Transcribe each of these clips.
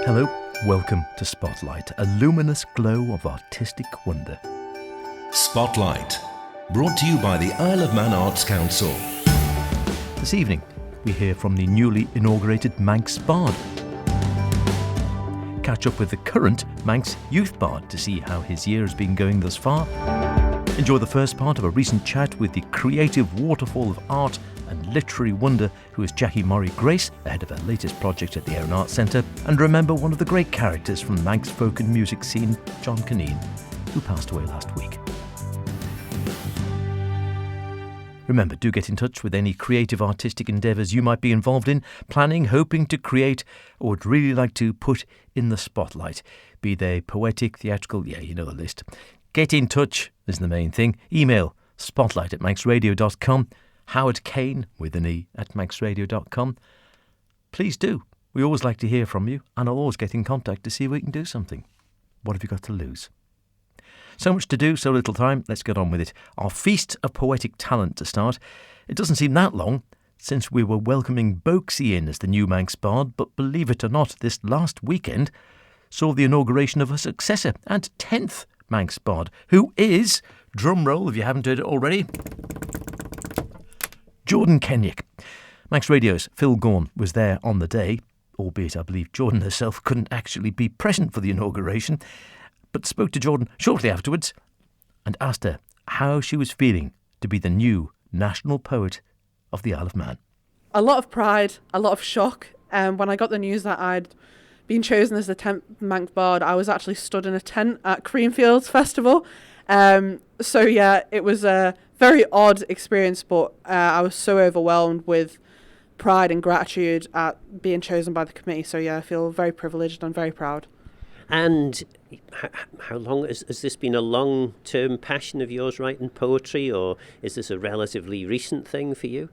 Hello, welcome to Spotlight, a luminous glow of artistic wonder. Spotlight, brought to you by the Isle of Man Arts Council. This evening, we hear from the newly inaugurated Manx Bard. Catch up with the current Manx Youth Bard to see how his year has been going thus far. Enjoy the first part of a recent chat with the creative waterfall of art and literary wonder who is Jackie Murray Grace, ahead of her latest project at the Air and Arts Centre, and remember one of the great characters from the Manx folk and music scene, John Kaneen, who passed away last week. Remember, do get in touch with any creative artistic endeavours you might be involved in, planning, hoping to create, or would really like to put in the spotlight. Be they poetic, theatrical, you know the list. Get in touch is the main thing. Email spotlight@manxradio.com. Howard Kane, with an E, at manxradio.com. Please do. We always like to hear from you, and I'll always get in contact to see if we can do something. What have you got to lose? So much to do, so little time. Let's get on with it. Our feast of poetic talent to start. It doesn't seem that long since we were welcoming Boaksy in as the new Manx Bard, but believe it or not, this last weekend saw the inauguration of a successor and 10th Manx Bard, who is, drum roll if you haven't heard it already, Jordanne Kennaugh. Manx Radio's Phil Gaughan was there on the day, albeit I believe Jordan herself couldn't actually be present for the inauguration, but spoke to Jordan shortly afterwards and asked her how she was feeling to be the new national poet of the Isle of Man. A lot of pride, a lot of shock. When I got the news that I'd been chosen as the 10th Manx Bard, I was actually stood in a tent at Creamfields Festival. It was a very odd experience, but I was so overwhelmed with pride and gratitude at being chosen by the committee. So I feel very privileged and very proud. And how long has this been a long-term passion of yours, writing poetry, or is this a relatively recent thing for you?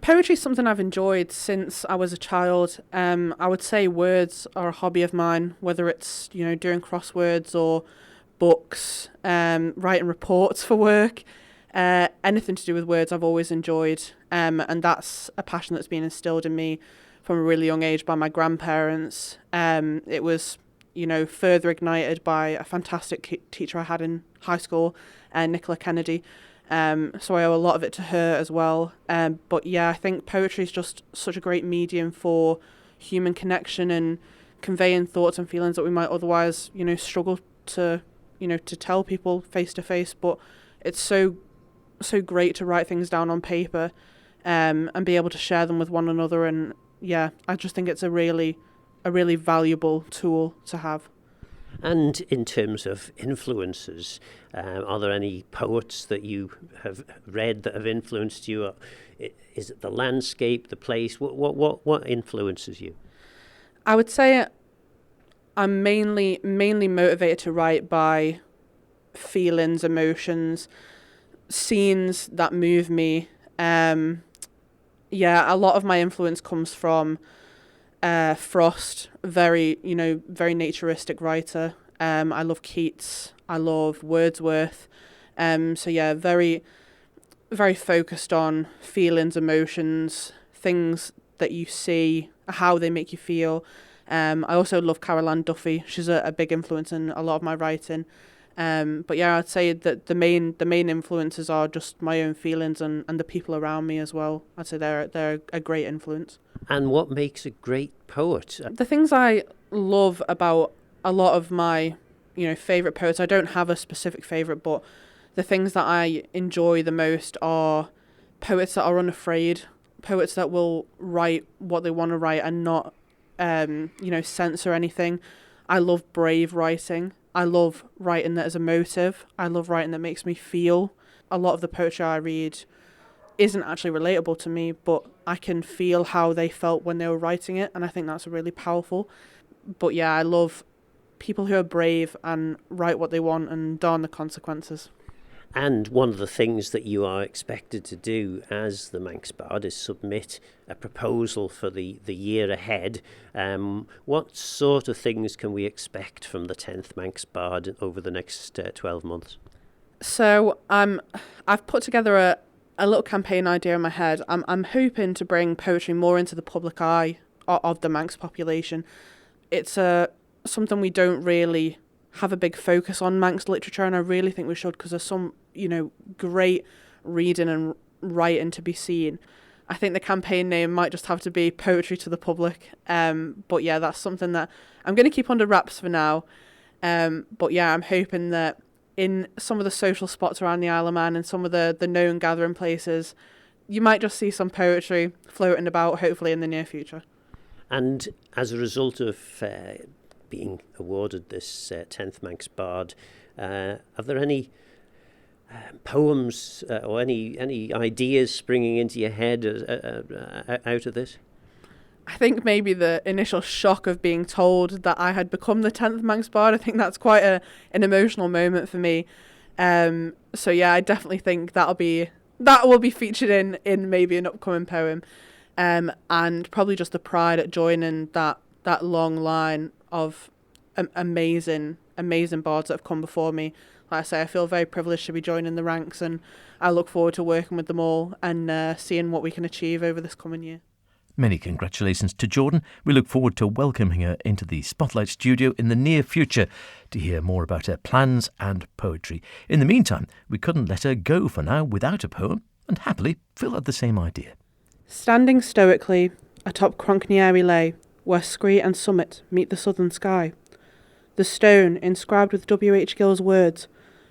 Poetry is something I've enjoyed since I was a child. I would say words are a hobby of mine, whether it's doing crosswords or books, writing reports for work, anything to do with words I've always enjoyed, and that's a passion that's been instilled in me from a really young age by my grandparents. It was further ignited by a fantastic teacher I had in high school, Nehal Kilari. So I owe a lot of it to her as well. I think poetry is just such a great medium for human connection and conveying thoughts and feelings that we might otherwise, struggle to tell people face to face. But it's so great to write things down on paper, and be able to share them with one another. And I just think it's a really valuable tool to have. And in terms of influences, are there any poets that you have read that have influenced you? Is it the landscape, the place? What influences you? I would say I'm mainly motivated to write by feelings, emotions, scenes that move me. A lot of my influence comes from Frost, very naturistic writer. I love Keats. I love Wordsworth. Very, very focused on feelings, emotions, things that you see, how they make you feel. I also love Caroline Duffy. She's a big influence in a lot of my writing. I'd say that the main influences are just my own feelings and the people around me as well. I'd say they're a great influence. And what makes a great poet? The things I love about a lot of my favourite poets, I don't have a specific favourite, but the things that I enjoy the most are poets that are unafraid, poets that will write what they want to write and not censor anything. I love brave writing. I love writing that is emotive. I love writing that makes me feel. A lot of the poetry I read isn't actually relatable to me, but I can feel how they felt when they were writing it, and I think that's really powerful. But I love people who are brave and write what they want and darn the consequences. And one of the things that you are expected to do as the Manx Bard is submit a proposal for the year ahead. What sort of things can we expect from the 10th Manx Bard over the next 12 months? So I've put together a little campaign idea in my head. I'm hoping to bring poetry more into the public eye of the Manx population. it's something we don't really have a big focus on, Manx literature, and I really think we should, because there's some, great reading and writing to be seen. I think the campaign name might just have to be Poetry to the Public. But yeah, that's something that I'm going to keep under wraps for now. But yeah, I'm hoping that in some of the social spots around the Isle of Man and some of the known gathering places, you might just see some poetry floating about, hopefully in the near future. And as a result of being awarded this 10th Manx Bard, are there any poems or any ideas springing into your head out of this? I think maybe the initial shock of being told that I had become the 10th Manx Bard, I think that's quite an emotional moment for me. So yeah, I definitely think that will be featured in maybe an upcoming poem. And probably just the pride at joining that long line of amazing bards that have come before me. Like I say, I feel very privileged to be joining the ranks, and I look forward to working with them all and seeing what we can achieve over this coming year. Many congratulations to Jordan. We look forward to welcoming her into the Spotlight studio in the near future to hear more about her plans and poetry. In the meantime, we couldn't let her go for now without a poem, and happily Phil had the same idea. Standing stoically atop Cronkneary lay, where scree and summit meet the southern sky, the stone, inscribed with W.H. Gill's words,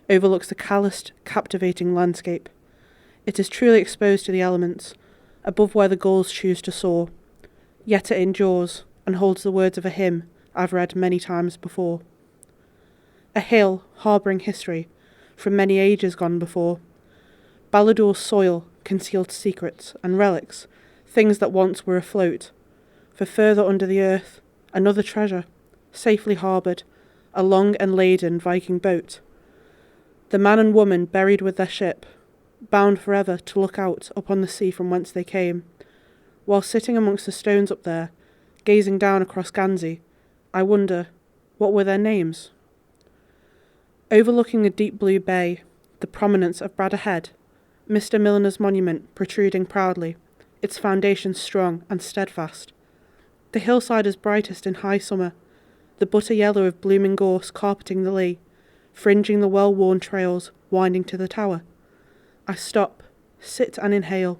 overlooks the calloused, captivating landscape. It is truly exposed to the elements, above where the gulls choose to soar. Yet it endures, and holds the words of a hymn I've read many times before. A hill harbouring history from many ages gone before. Balladur's soil concealed secrets and relics, things that once were afloat. For further under the earth, another treasure, safely harboured, a long and laden Viking boat. The man and woman buried with their ship, bound forever to look out upon the sea from whence they came. While sitting amongst the stones up there, gazing down across Gansey, I wonder, what were their names? Overlooking the deep blue bay, the prominence of Bradder Head, Mr. Milliner's monument protruding proudly, its foundations strong and steadfast. The hillside is brightest in high summer, the butter yellow of blooming gorse carpeting the lea, fringing the well-worn trails winding to the tower. I stop, sit and inhale,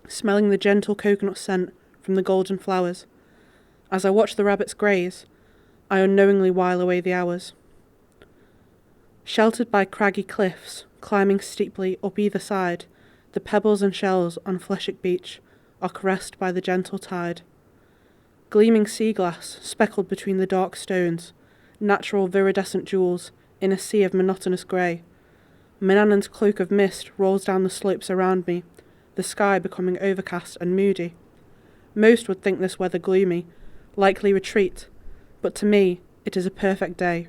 smelling the gentle coconut scent from the golden flowers. As I watch the rabbits graze, I unknowingly while away the hours. Sheltered by craggy cliffs, climbing steeply up either side, the pebbles and shells on Fleshick Beach are caressed by the gentle tide. Gleaming sea glass speckled between the dark stones, natural viridescent jewels in a sea of monotonous grey. Manannan's cloak of mist rolls down the slopes around me, the sky becoming overcast and moody. Most would think this weather gloomy, likely retreat, but to me it is a perfect day.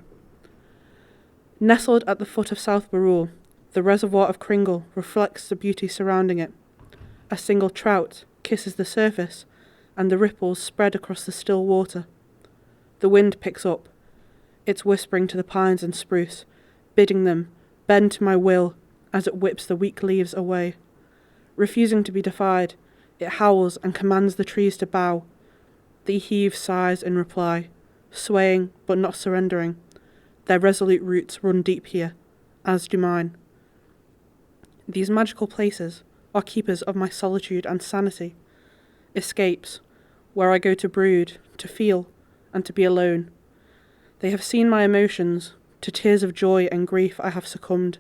Nestled at the foot of South Barrule, the reservoir of Kringle reflects the beauty surrounding it. A single trout kisses the surface, and the ripples spread across the still water. The wind picks up. It's whispering to the pines and spruce, bidding them bend to my will as it whips the weak leaves away. Refusing to be defied, it howls and commands the trees to bow. They heave sighs in reply, swaying but not surrendering. Their resolute roots run deep here, as do mine. These magical places are keepers of my solitude and sanity, escapes, where I go to brood, to feel, and to be alone. They have seen my emotions, to tears of joy and grief I have succumbed.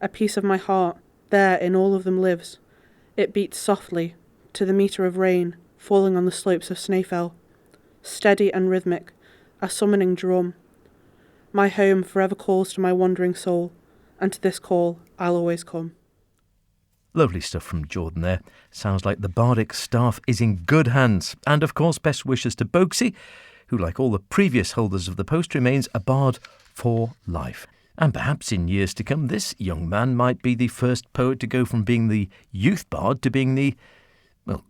A piece of my heart, there in all of them lives. It beats softly, to the metre of rain, falling on the slopes of Snaefell. Steady and rhythmic, a summoning drum. My home forever calls to my wandering soul, and to this call I'll always come. Lovely stuff from Jordan there. Sounds like the Bardic staff is in good hands. And of course, best wishes to Boaksy, who, like all the previous holders of the post, remains a bard for life. And perhaps in years to come, this young man might be the first poet to go from being the youth bard to being the,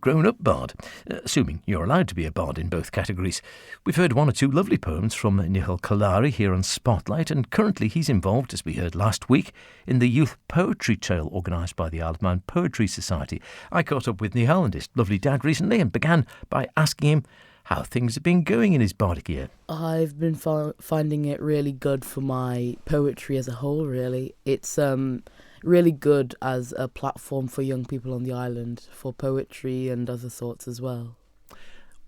grown-up bard, assuming you're allowed to be a bard in both categories. We've heard one or two lovely poems from Nehal Kilari here on Spotlight, and currently he's involved, as we heard last week, in the Youth Poetry Trail organised by the Isle of Man Poetry Society. I caught up with Nehal and his lovely dad recently and began by asking him how things have been going in his bardic year. I've been finding it really good for my poetry as a whole, really. It's really good as a platform for young people on the island for poetry and other sorts as well.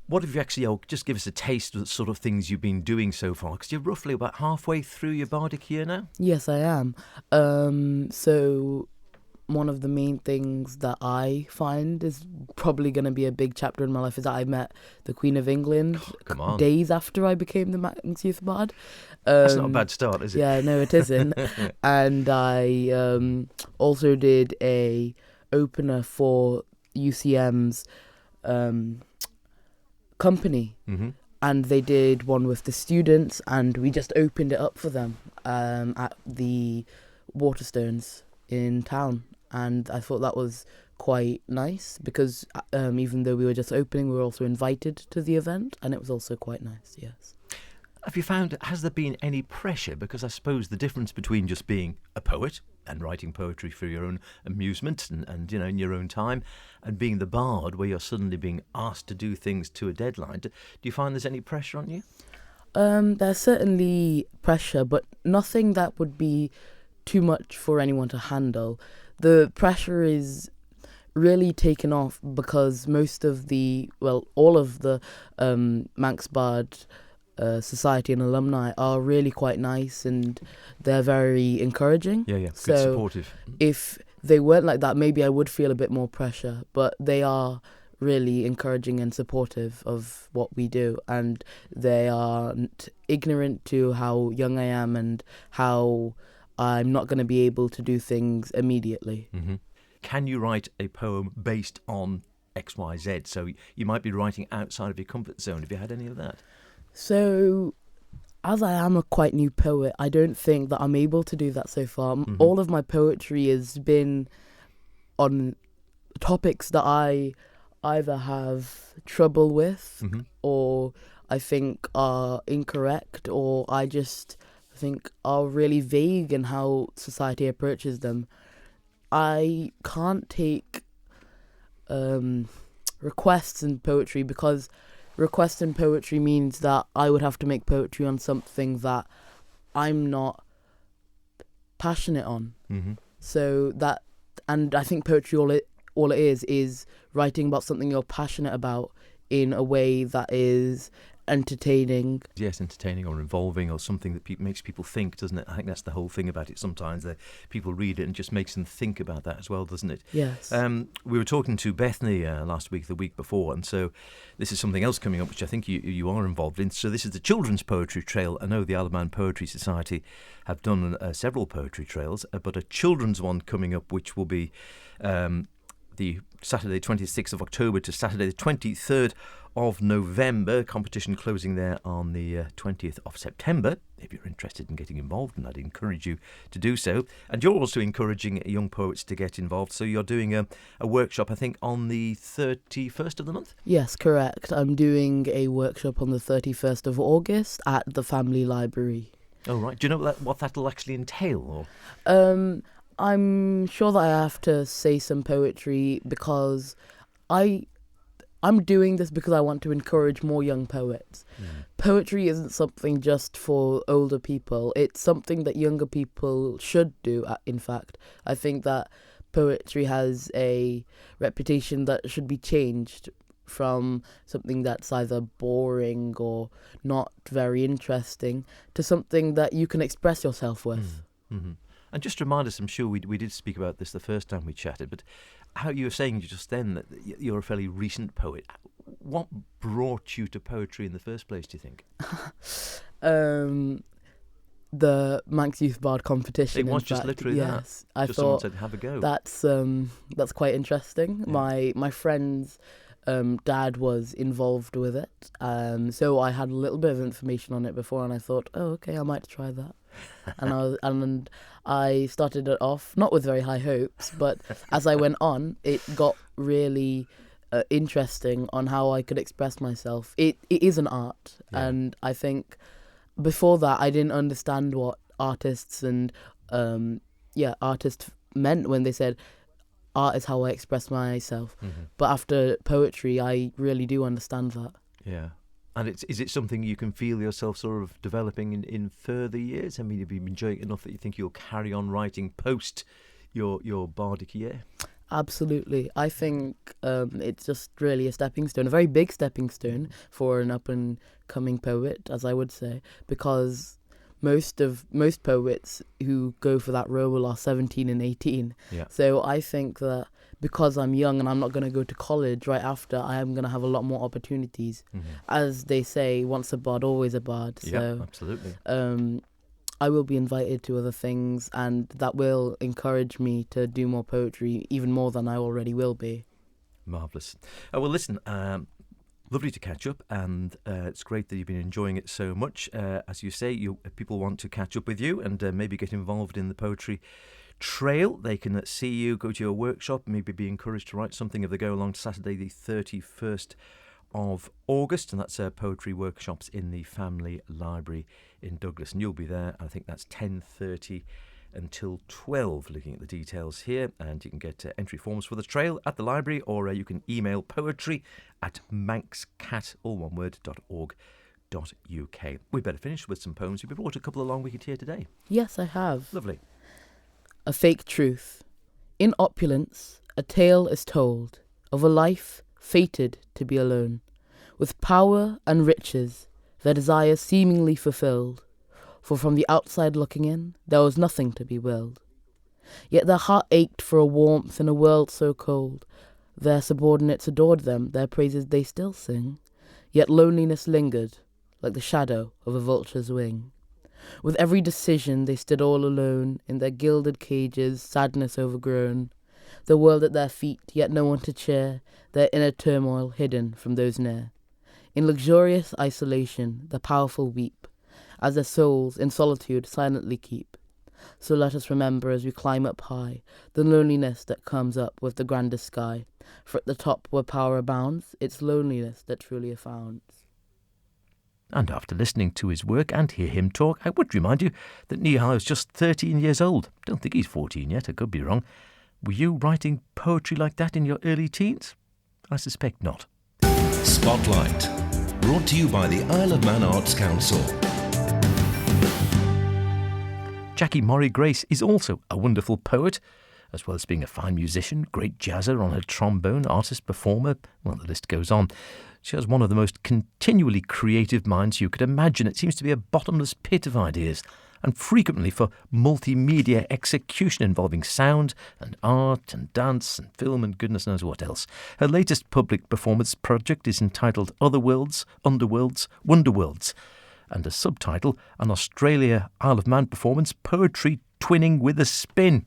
What have you actually, just give us a taste of the sort of things you've been doing so far, because you're roughly about halfway through your bardic year now? Yes, I am. So one of the main things that I find is probably going to be a big chapter in my life is that I met the Queen of England days after I became the Manx Youth Bard. That's not a bad start, is it? Yeah, no, it isn't. And I also did a opener for UCM's company, and they did one with the students, and we just opened it up for them at the Waterstones in town, and I thought that was quite nice because even though we were just opening, we were also invited to the event, and it was also quite nice. Yes. Have you found, has there been any pressure? Because I suppose the difference between just being a poet and writing poetry for your own amusement and in your own time, and being the bard where you're suddenly being asked to do things to a deadline, do you find there's any pressure on you? There's certainly pressure, but nothing that would be too much for anyone to handle. The pressure is really taken off because all of the Manx Bard society and alumni are really quite nice, and they're very encouraging. Yeah, good, so supportive. If they weren't like that, maybe I would feel a bit more pressure, but they are really encouraging and supportive of what we do, and they aren't ignorant to how young I am and how I'm not going to be able to do things immediately. Mm-hmm. Can you write a poem based on XYZ? So you might be writing outside of your comfort zone. Have you had any of that? So, as I am a quite new poet, I don't think that I'm able to do that so far. All of my poetry has been on topics that I either have trouble with or I think are incorrect, or I just think are really vague in how society approaches them. I can't take requests in poetry because request in poetry means that I would have to make poetry on something that I'm not passionate on. So that, and I think poetry all it is writing about something you're passionate about in a way that is entertaining. Yes, entertaining or involving or something that makes people think, doesn't it? I think that's the whole thing about it. Sometimes people read it and just makes them think about that as well, doesn't it? Yes. We were talking to Bethany last week, the week before, and so this is something else coming up which I think you are involved in. So this is the Children's Poetry Trail. I know the Isle of Man Poetry Society have done several poetry trails, but a children's one coming up which will be the Saturday 26th of October to Saturday the 23rd of November. Competition closing there on the 20th of September. If you're interested in getting involved, and I'd encourage you to do so. And you're also encouraging young poets to get involved. So you're doing a workshop, I think, on the 31st of the month? Yes, correct. I'm doing a workshop on the 31st of August at the Family Library. Oh, right. Do you know what that'll actually entail? Or? I'm sure that I have to say some poetry because I'm doing this because I want to encourage more young poets. Poetry isn't something just for older people. It's something that younger people should do, in fact. I think that poetry has a reputation that should be changed from something that's either boring or not very interesting to something that you can express yourself with. And just remind us, I'm sure we did speak about this the first time we chatted, but how you were saying just then that you're a fairly recent poet. What brought you to poetry in the first place, do you think? The Manx Youth Bard competition. It was just literally that. Yes, I just thought someone said, have a go. That's quite interesting. Yeah. My friend's dad was involved with it, so I had a little bit of information on it before, and I thought, oh, okay, I might try that. and I started it off not with very high hopes, but as I went on, it got really interesting on how I could express myself. It is an art, and I think before that I didn't understand what artists and artists meant when they said art is how I express myself. But after poetry, I really do understand that. Yeah. And is it something you can feel yourself sort of developing in further years? I mean, have you been enjoying it enough that you think you'll carry on writing post your bardic year? Absolutely. I think it's just really a stepping stone, a very big stepping stone for an up-and-coming poet, as I would say, because most poets who go for that role are 17 and 18. Yeah. So I think that because I'm young and I'm not going to go to college right after, I am going to have a lot more opportunities. Mm-hmm. As they say, once a bard, always a bard. Yeah, So absolutely. I will be invited to other things, and that will encourage me to do more poetry, even more than I already will be. Marvellous. Well, listen, lovely to catch up, and it's great that you've been enjoying it so much. As you say, people want to catch up with you and maybe get involved in the poetry trail. They can see you, go to your workshop, maybe be encouraged to write something if they go along Saturday the 31st of August, and that's poetry workshops in the Family Library in Douglas, and you'll be there. I think that's 10:30 until 12, looking at the details here, and you can get entry forms for the trail at the library, or you can email poetry@manxcat, all one word, .org.uk. We better finish with some poems. You've brought a couple along we could hear today. Yes, I have. Lovely. A fake truth. In opulence, a tale is told of a life fated to be alone, with power and riches, their desires seemingly fulfilled, for from the outside looking in, there was nothing to be willed. Yet their heart ached for a warmth in a world so cold. Their subordinates adored them, their praises they still sing, yet loneliness lingered, like the shadow of a vulture's wing. With every decision they stood all alone, in their gilded cages, sadness overgrown. The world at their feet, yet no one to cheer, their inner turmoil hidden from those near. In luxurious isolation, the powerful weep, as their souls in solitude silently keep. So let us remember as we climb up high, the loneliness that comes up with the grandest sky. For at the top where power abounds, it's loneliness that truly founds. And after listening to his work and hear him talk, I would remind you that Nehal is just 13 years old. Don't think he's 14 yet, I could be wrong. Were you writing poetry like that in your early teens? I suspect not. Spotlight, brought to you by the Isle of Man Arts Council. Jackie Murray Grace is also a wonderful poet, as well as being a fine musician, great jazzer on her trombone, artist, performer. Well, the list goes on. She has one of the most continually creative minds you could imagine. It seems to be a bottomless pit of ideas, and frequently for multimedia execution involving sound and art and dance and film and goodness knows what else. Her latest public performance project is entitled Otherworlds, Underworlds, Wonderworlds, and a subtitle, an Australia Isle of Man performance, Poetry Twinning with a Spin.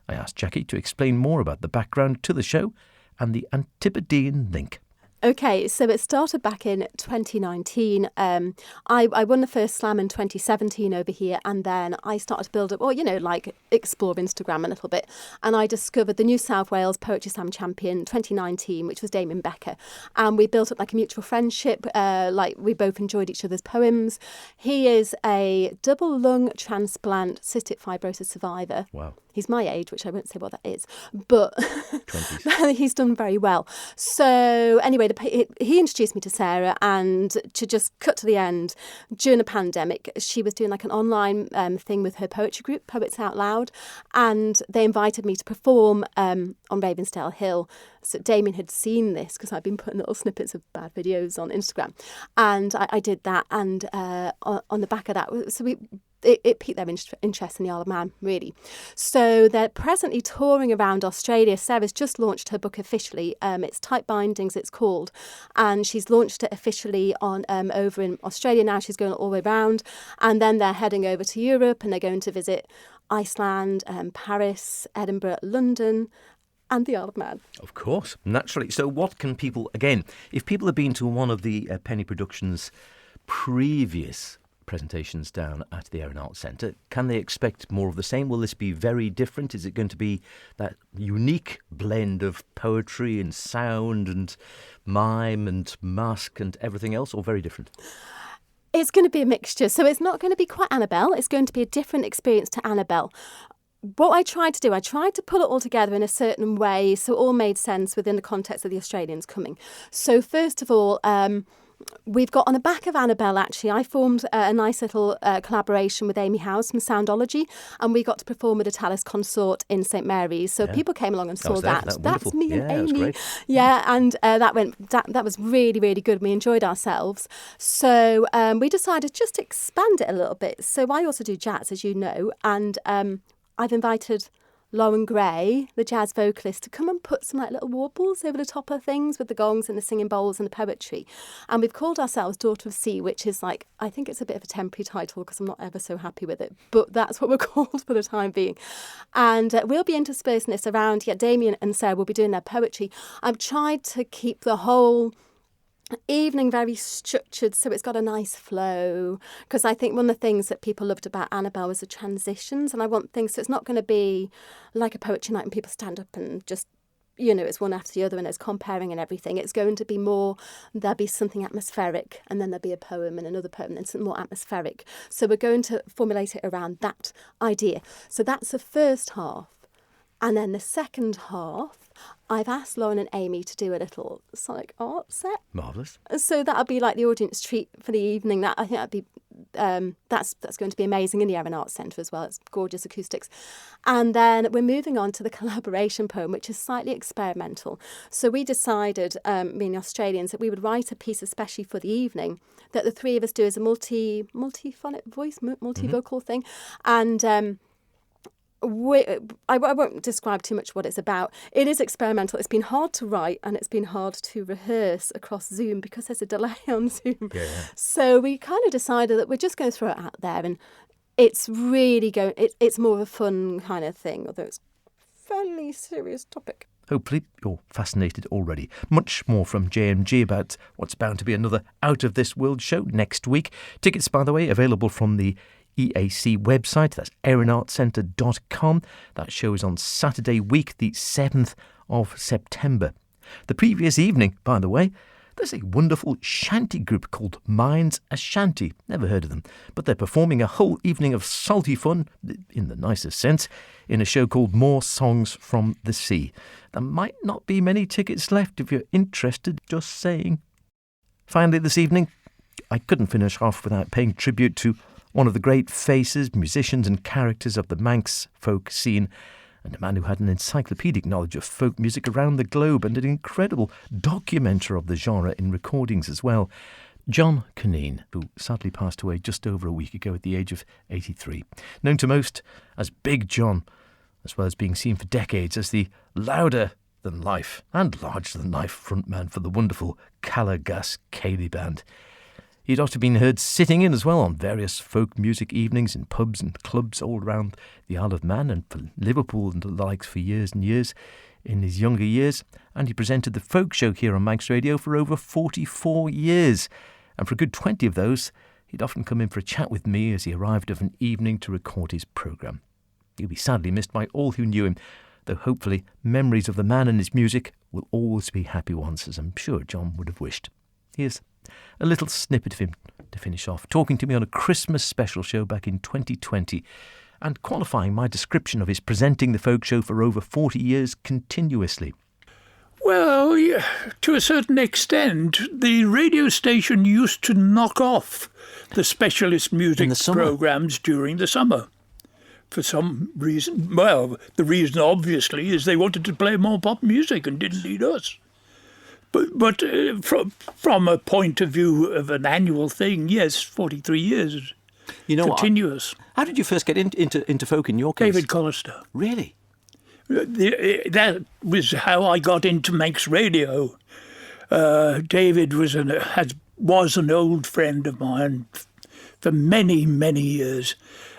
I asked Jackie to explain more about the background to the show and the Antipodean link. Okay, so it started back in 2019. I won the first slam in 2017 over here, and then I started to build up, like explore Instagram a little bit. And I discovered the New South Wales Poetry Slam champion 2019, which was Damien Becker. And we built up like a mutual friendship, we both enjoyed each other's poems. He is a double lung transplant cystic fibrosis survivor. Wow. He's my age, which I won't say what that is, but 20s. He's done very well. So anyway, he introduced me to Sarah, and to just cut to the end, during the pandemic, she was doing like an online thing with her poetry group, Poets Out Loud, and they invited me to perform on Ravensdale Hill. So Damien had seen this because I've been putting little snippets of bad videos on Instagram, and I did that, and on the back of that, so it piqued their interest in the Isle of Man, really. So they're presently touring around Australia. Sarah's just launched her book officially. It's Type Bindings, it's called. And she's launched it officially on over in Australia now. She's going all the way around. And then they're heading over to Europe, and they're going to visit Iceland, Paris, Edinburgh, London, and the Isle of Man. Of course, naturally. So what can people, again, if people have been to one of the Penny Productions' previous presentations down at the Air and Arts Centre, can they expect more of the same? Will this be very different? Is it going to be that unique blend of poetry and sound and mime and mask and everything else, or very different? It's going to be a mixture. So it's not going to be quite Annabelle. It's going to be a different experience to Annabelle. What I tried to do, I tried to pull it all together in a certain way so it all made sense within the context of the Australians coming. So first of all, we've got on the back of Annabelle, actually, I formed a nice little collaboration with Amy House from Soundology, and we got to perform with a Tallis Consort in St Mary's. So people came along and saw that. That's me and Amy. That was great. Yeah, and that was really, really good. We enjoyed ourselves. So we decided just to expand it a little bit. So I also do jazz, as you know, and I've invited Lauren Gray, the jazz vocalist, to come and put some like little warbles over the top of things with the gongs and the singing bowls and the poetry. And we've called ourselves Daughter of Sea, which is like, I think it's a bit of a temporary title because I'm not ever so happy with it, but that's what we're called for the time being. And we'll be interspersing this around, Damien and Sarah will be doing their poetry. I've tried to keep the whole evening very structured, so it's got a nice flow, because I think one of the things that people loved about Annabelle was the transitions, and I want things, so it's not going to be like a poetry night and people stand up and just, it's one after the other and there's comparing and everything. It's going to be more, there'll be something atmospheric and then there'll be a poem and another poem and something more atmospheric. So we're going to formulate it around that idea. So that's the first half. And then the second half, I've asked Lauren and Amy to do a little sonic art set. Marvellous. So that'll be like the audience treat for the evening. That I think that'd be that's going to be amazing in the Erin Arts Centre as well. It's gorgeous acoustics. And then we're moving on to the collaboration poem, which is slightly experimental. So we decided, being the Australians, that we would write a piece especially for the evening that the three of us do as a multi-phonic voice, multi-vocal thing. And I won't describe too much what it's about. It is experimental. It's been hard to write and it's been hard to rehearse across Zoom because there's a delay on Zoom. Yeah. So we kind of decided that we're just going to throw it out there, and it's really it's more of a fun kind of thing, although it's a fairly serious topic. Hopefully you're fascinated already. Much more from JMG about what's bound to be another out-of-this-world show next week. Tickets, by the way, available from the EAC website. That's erinartcentre.com. That show is on Saturday week, the 7th of September. The previous evening, by the way, there's a wonderful shanty group called Minds Ashanti. Never heard of them, but they're performing a whole evening of salty fun, in the nicest sense, in a show called More Songs from the Sea. There might not be many tickets left if you're interested, just saying. Finally this evening, I couldn't finish off without paying tribute to one of the great faces, musicians and characters of the Manx folk scene, and a man who had an encyclopedic knowledge of folk music around the globe and an incredible documenter of the genre in recordings as well. John Kaneen, who sadly passed away just over a week ago at the age of 83. Known to most as Big John, as well as being seen for decades as the louder-than-life and larger-than-life frontman for the wonderful Calagas Ceilidh Band. He'd often been heard sitting in as well on various folk music evenings in pubs and clubs all around the Isle of Man and for Liverpool and the likes for years and years in his younger years. And he presented the folk show here on Manx Radio for over 44 years. And for a good 20 of those, he'd often come in for a chat with me as he arrived of an evening to record his programme. He'll be sadly missed by all who knew him, though hopefully memories of the man and his music will always be happy ones, as I'm sure John would have wished. Here's a little snippet of him to finish off, talking to me on a Christmas special show back in 2020 and qualifying my description of his presenting the folk show for over 40 years continuously. Well, to a certain extent, the radio station used to knock off the specialist music programmes during the summer. For some reason. Well, the reason obviously is they wanted to play more pop music and didn't need us. But from a point of view of an annual thing, yes, 43 years, continuous. How did you first get into folk in your case? David Collister. Really? That was how I got into Manx Radio. David was an old friend of mine for many, many years.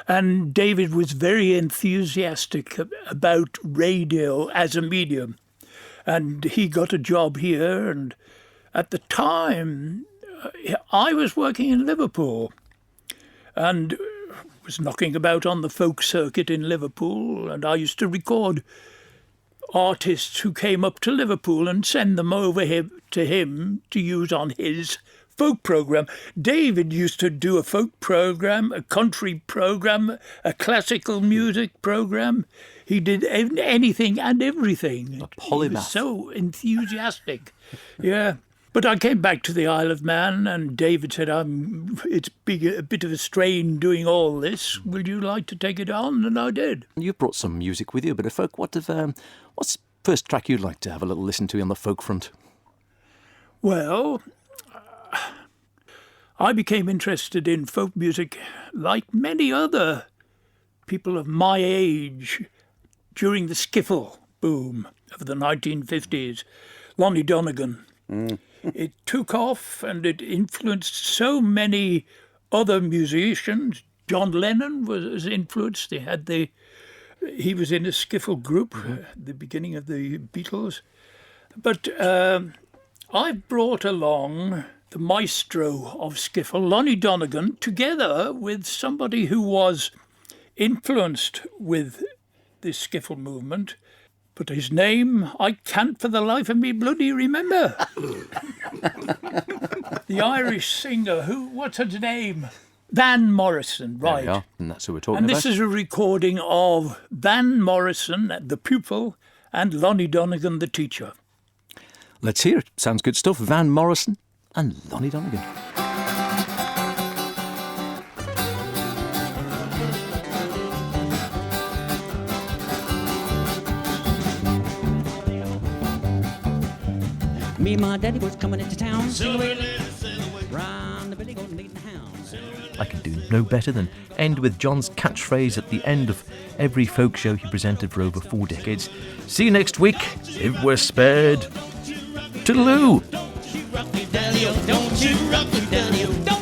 And David was very enthusiastic about radio as a medium. And he got a job here, and at the time, I was working in Liverpool and was knocking about on the folk circuit in Liverpool, and I used to record artists who came up to Liverpool and send them over to him to use on his folk programme. David used to do a folk programme, a country programme, a classical music programme. He did anything and everything. A polymath. He was so enthusiastic. Yeah. But I came back to the Isle of Man, and David said, it's a bit of a strain doing all this. Will you like to take it on? And I did. You've brought some music with you, a bit of folk. What's the first track you'd like to have a little listen to on the folk front? Well, I became interested in folk music like many other people of my age during the skiffle boom of the 1950s. Lonnie Donegan. It took off and it influenced so many other musicians. John Lennon was influenced. He was in a skiffle group at the beginning of the Beatles. But I brought along the maestro of skiffle, Lonnie Donegan, together with somebody who was influenced with this skiffle movement. But his name, I can't for the life of me bloody remember. The Irish singer, what's his name? Van Morrison, right. There we are, and that's who we're talking and about. this is a recording of Van Morrison, the pupil, and Lonnie Donegan, the teacher. Let's hear it. Sounds good stuff. Van Morrison and Lonnie Donegan. Me and my daddy was coming into town. Round the billy goat meeting the hounds. I can do no better than end with John's catchphrase at the end of every folk show he presented for over 4 decades. See you next week, if we're spared. Toodaloo! Don't you rock me, daddy-o, don't you rock me, daddy-o, don't